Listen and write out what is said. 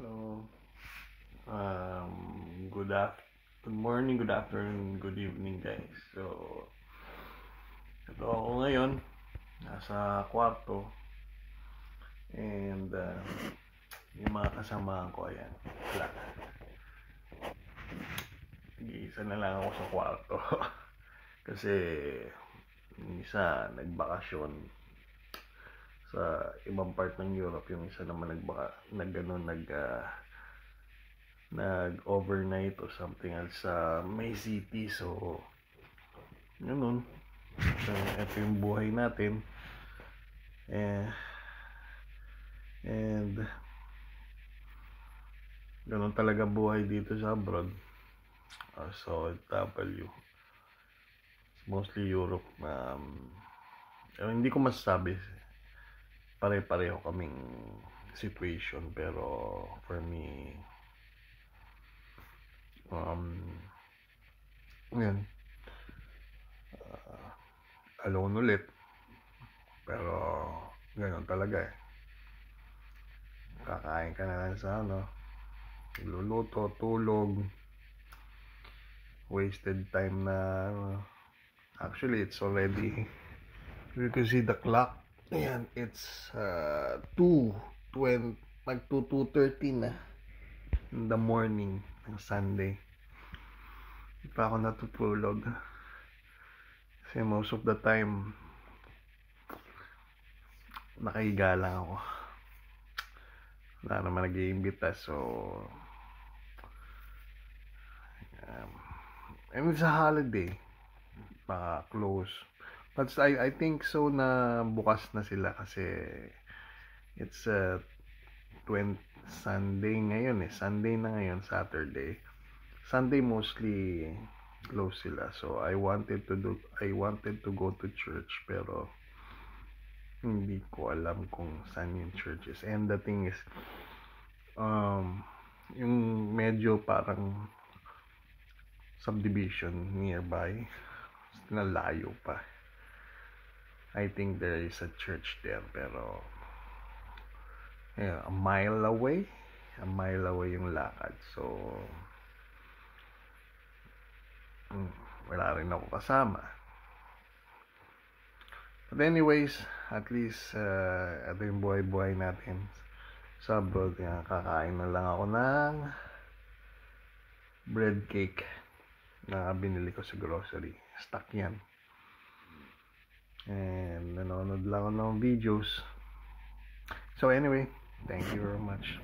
So, good morning, good afternoon, good evening, guys. So, ito ako ngayon, nasa kwarto, and yung mga kasamahan ko, ayan, wala. Isa na lang ako sa kwarto. Kasi, yung isa, nagbakasyon sa ibang part ng Europe, yung isa naman nag-overnight or something else sa May City. So, ganun. So, ito yung buhay natin. And ganun talaga buhay dito sa abroad. So, OFW. Mostly Europe. Hindi ko masasabi. Pare-pareho kaming situation. Pero, for me, yan. Alone ulit. Pero, ganun talaga eh. Kakain ka na lang sa luluto, tulog, wasted time na actually it's already, you can see the clock. Ayan, it's 2:20, mag 2:30 na in the morning ng Sunday. Hindi pa ako natutulog kasi most of the time nakahiga lang ako. Wala naman nag-iimbita, so and it's a holiday, close, but I think so na bukas na sila kasi it's 20 Sunday ngayon Sunday na ngayon, Saturday, Sunday mostly close sila. So I wanted to go to church, pero hindi ko alam kung saan yung churches. And the thing is, yung medyo parang subdivision nearby, nalayo pa. I think there is a church there, pero a mile away yung lakad. So wala rin ako kasama. But anyways, at least ito yung buhay-buhay natin sa abroad. Kakain na lang ako ng bread cake na binili ko sa grocery. Stock yan. And nanonood lang ako ng videos. So anyway, thank you very much.